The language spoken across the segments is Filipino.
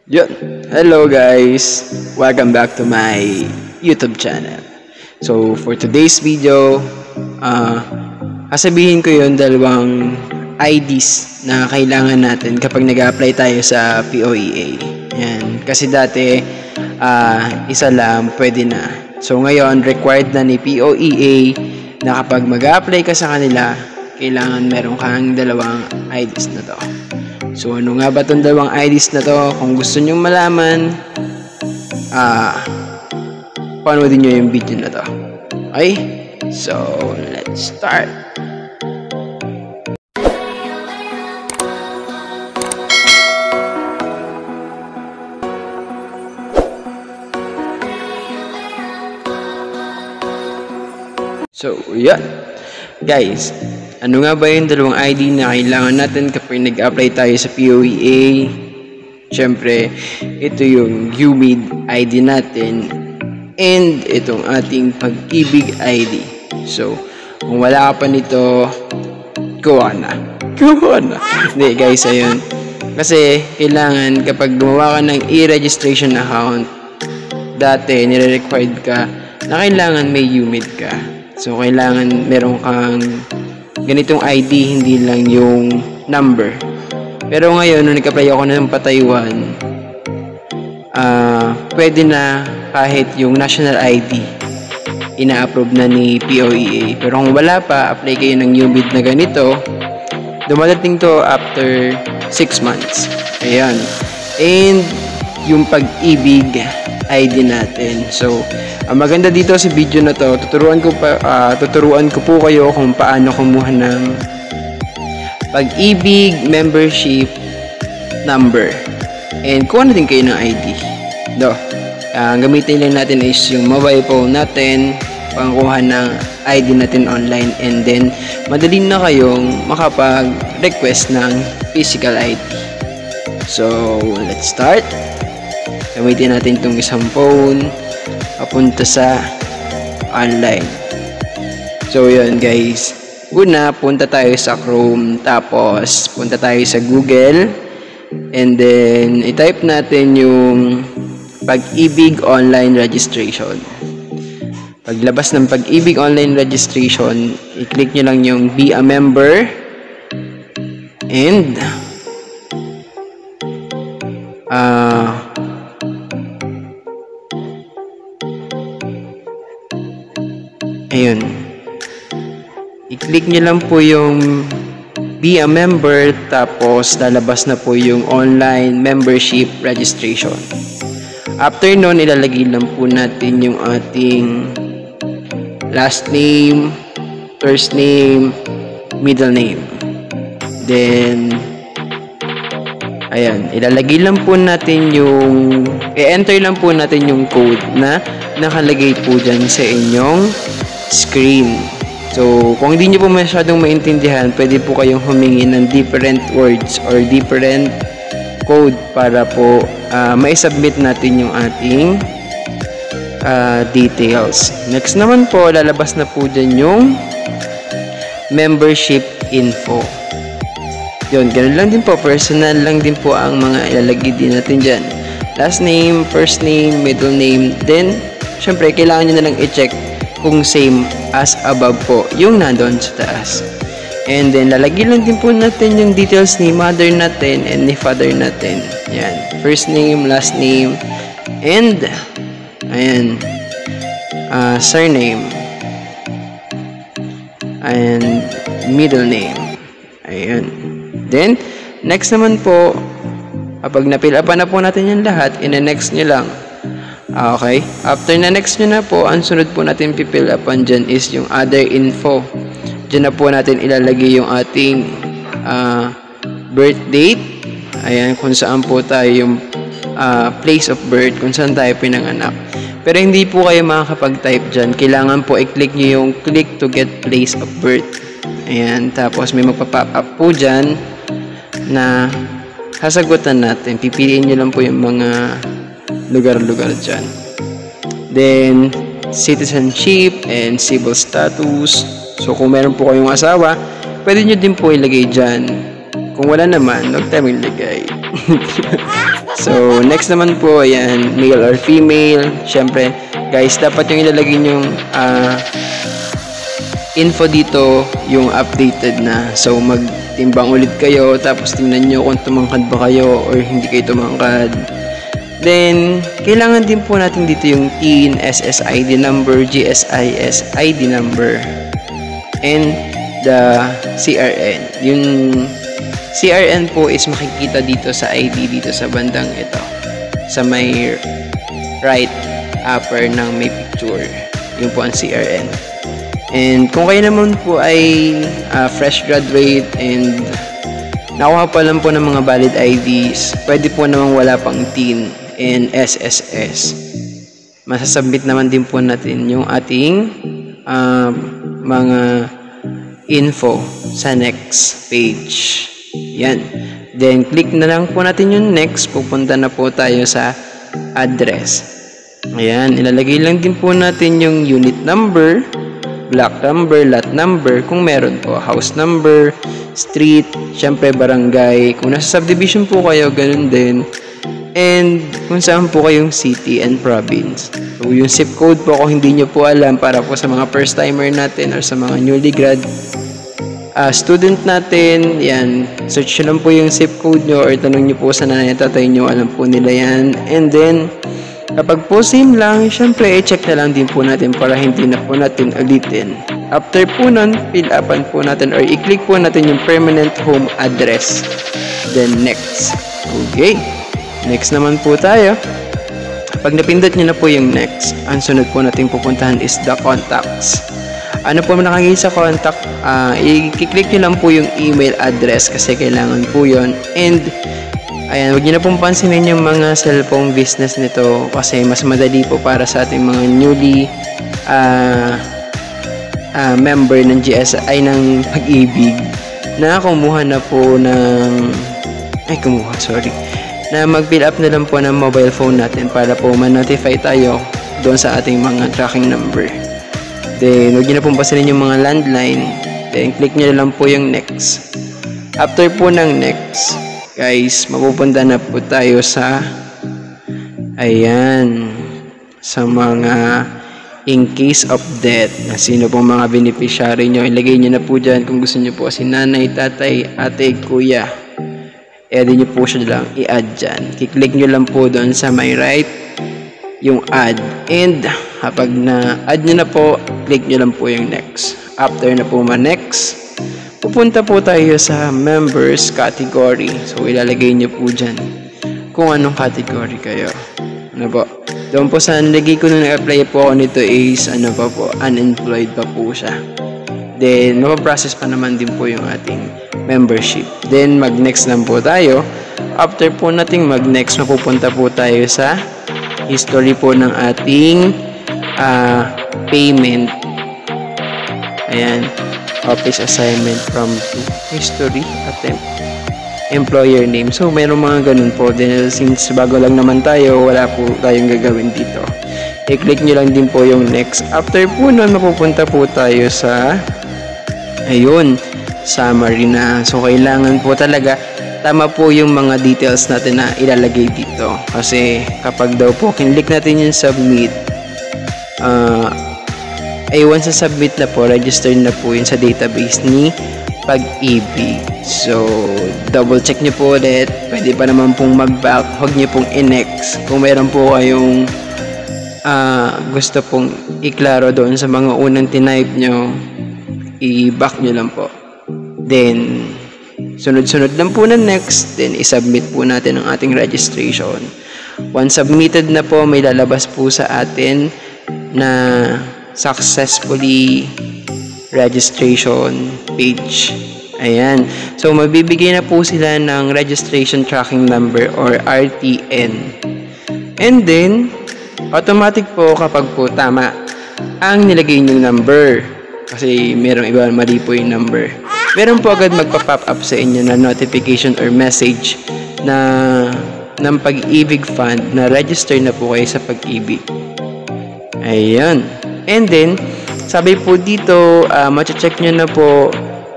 Yun. Hello guys! Welcome back to my YouTube channel. So for today's video, sasabihin ko yung dalawang IDs na kailangan natin kapag nag-apply tayo sa POEA. Yan. Kasi dati, isa lang pwede na. So ngayon, required na ni POEA na kapag mag-apply ka sa kanila, kailangan meron kang dalawang IDs na to. So, ano nga ba itong dalawang IDs na to? Kung gusto nyong malaman, panoodin nyo yung video na to. Okay? So, let's start. So, yeah. Guys, ano nga ba yung dalawang ID na kailangan natin kapag nag-apply tayo sa POEA? Siyempre, ito yung UMID ID natin and itong ating Pag-ibig ID. So, kung wala ka pa nito, gawa na. Gawa na. Hindi guys, ayun. Kasi, kailangan kapag gumawa ka ng e-registration account, dati, nire-required ka na kailangan may UMID ka. So, kailangan meron kang ganitong ID, hindi lang yung number. Pero ngayon, nung nag-apply ako ng pa-Taiwan, pwede na kahit yung national ID, ina-approve na ni POEA. Pero kung wala pa, apply kayo ng UMID na ganito, dumadating to after 6 months. Ayan. And yung Pag-ibig ID natin. So, ang maganda dito sa video na to, tuturuan ko po kayo kung paano kumuha ng Pag-ibig membership number. And kuha natin kayo ng ID. Gamitin lang natin is yung mobile phone natin, pangkuha ng ID natin online, and then madali na kayong makapag-request ng physical ID. So, let's start. Gamitin natin itong isang phone papunta sa online. So yun guys, una punta tayo sa Chrome, tapos punta tayo sa Google, and then i-type natin yung Pag-ibig online registration. Paglabas ng Pag-ibig online registration, i-click nyo lang yung be a member, and ayun. I-click nyo lang po yung be a member, tapos lalabas na po yung online membership registration. After nun, ilalagay lang po natin yung ating last name, first name, middle name. Then, ayan, ilalagay lang po natin yung, i-enter lang po natin yung code na nakalagay po dyan sa inyong screen. So, kung hindi nyo po masyadong maintindihan, pwede po kayong humingi ng different words or different code para po mai-submit natin yung ating details. Next naman po, lalabas na po dyan yung membership info. Yun, ganun lang din po. Personal lang din po ang mga ilalagay din natin dyan. Last name, first name, middle name. Then, syempre, kailangan nyo na lang i-check kung same as above po yung nandun sa taas. And then, lalagyan lang din po natin yung details ni mother natin and ni father natin. Yan. First name, last name, and ayan, surname, and middle name. Ayan. Then, next naman po, kapag na-fill up na po natin yung lahat, ina-next nyo lang. Okay? After na-next nyo na po, ang sunod po natin pipill upan dyan is yung other info. Dyan na po natin ilalagay yung ating birth date. Ayan, kung saan po tayo yung place of birth, kung saan tayo pinanganak. Pero hindi po kayo makakapag-type dyan. Kailangan po i-click nyo yung click to get place of birth. Ayan, tapos may magpa-pop up po dyan na sasagutan natin. Pipiliin nyo lang po yung mga lugar-lugar dyan. Then, citizenship and civil status. So, kung meron po kayong asawa, pwede nyo din po ilagay dyan. Kung wala naman, huwag tayo maglagay. So, next naman po, ayan, male or female. Syempre, guys, dapat yung ilalagay yung info dito, yung updated na. So, magtimbang ulit kayo, tapos tingnan nyo kung tumangkad ba kayo or hindi kayo tumangkad. Then, kailangan din po natin dito yung TIN, SSID number, GSIS ID number, and the CRN. Yung CRN po is makikita dito sa ID dito sa bandang ito, sa may right upper ng may picture. Yun po ang CRN. And kung kayo naman po ay fresh graduate and nakuha pa lang po ng mga valid IDs, pwede po namang wala pang TIN and SSS. Masasubmit naman din po natin yung ating mga info sa next page. Yan. Then, click na lang po natin yung next. Pupunta na po tayo sa address. Ayan. Ilalagay lang din po natin yung unit number, block number, lot number, kung meron po, house number, street, syempre barangay. Kung nasa subdivision po kayo, ganun din. And kung saan po kayong city and province. So, yung zip code po kung hindi nyo po alam, para po sa mga first timer natin or sa mga newly grad student natin, yan, search nyo lang po yung zip code nyo or tanong nyo po sa nanay at tatay nyo, alam po nila yan. And then, kapag po same lang, syempre i-check na lang din po natin para hindi na po natin ulitin. After po nun, fill upan po natin or i-click po natin yung permanent home address. Then next. Okay. Next naman po tayo. Pag napindot nyo na po yung next, ang sunod po natin pupuntahan is the contacts. Ano po nakagay sa contact? I-click nyo lang po yung email address kasi kailangan po yon. And ayan, huwag nyo na pong pansinin yung mga cellphone business nito kasi mas madali po para sa ating mga newly member ng GSI ng Pag-ibig na kumuha na po ng na mag-fill up na lang po ng mobile phone natin para po ma-notify tayo doon sa ating mga tracking number. Then, huwag nyo na pong pansinin yung mga landline. Then, click nyo na lang po yung next. After po ng next, guys, mapupunta na po tayo sa ayan, sa mga in case of death. Sino pong mga beneficiary nyo, ilagay nyo na po dyan kung gusto nyo po si nanay, tatay, ate, kuya. Edi nyo po siya lang i-add dyan. Kiklik nyo lang po doon sa my right yung add. And kapag na-add nyo na po, click nyo lang po yung next. After na po ma-next, pupunta po tayo sa members category. So, ilalagay nyo po dyan kung anong category kayo. Ano po? Doon po sa nalagay ko nung nag-apply po ako nito is unemployed pa po siya. Then, mapaprocess pa naman din po yung ating membership. Then, mag-next lang po tayo. After po nating mag-next, mapupunta po tayo sa history po ng ating payment. Ayan. Office assignment from to history attempt. Employer name. So, mayroong mga ganun po. Then, since bago lang naman tayo, wala po tayong gagawin dito. I-click nyo lang din po yung next. After po nun, mapupunta po tayo sa ayun, summary na. So, kailangan po talaga tama po yung mga details natin na ilalagay dito. Kasi, kapag daw po kinlik natin yung submit, once sa submit na po, register na po yun sa database ni Pag-ibig. So, double check nyo po ulit. Pwede pa naman pong mag-back. Huwag nyo pong i-next. Kung meron po kayong gusto pong iklaro doon sa mga unang tinype nyo, i-back nyo lang po. Then, sunod-sunod lang po na next. Then, i-submit po natin ang ating registration. Once submitted na po, may lalabas po sa atin na successfully registration page. Ayan. So, mabibigay na po sila ng registration tracking number or RTN. And then, automatic po kapag po tama ang nilagay niyong number. Kasi merong iba mali po yung number. Meron po agad magpa-pop up sa inyo na notification or message na ng Pag-ibig Fund na register na po kayo sa Pag-ibig. Ayan. And then, sabi po dito, mache-check nyo na po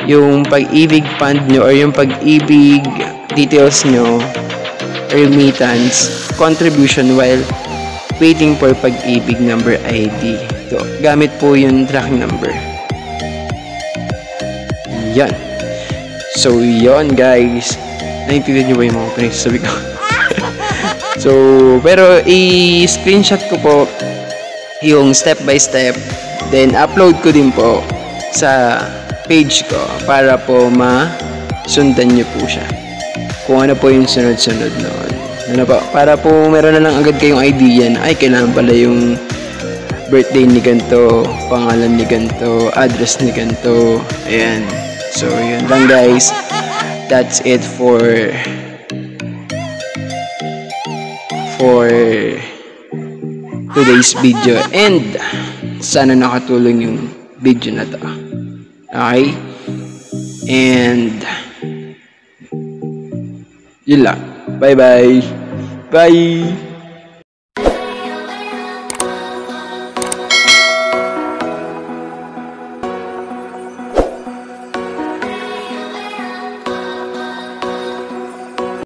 yung Pag-ibig Fund nyo or yung Pag-ibig details nyo remittance, contribution while waiting for pag-ibig number ID. So, gamit po yung tracking number. Yan. So, yon guys. Naintindihan nyo ba yung mga pinagsasabi ko? So, pero i-screenshot ko po yung step by step. Then, upload ko din po sa page ko para po masundan nyo po siya. Kung ano po yung sunod-sunod noon. Ano po? Para po meron na lang agad kayong idea na, ay, kailangan pala yung birthday ni ganito, pangalan ni ganito, address ni ganito. Ayan. So, yun lang guys. That's it for today's video. And sana nakatulong yung video na to. Okay? And yun lang. Bye-bye. Bye!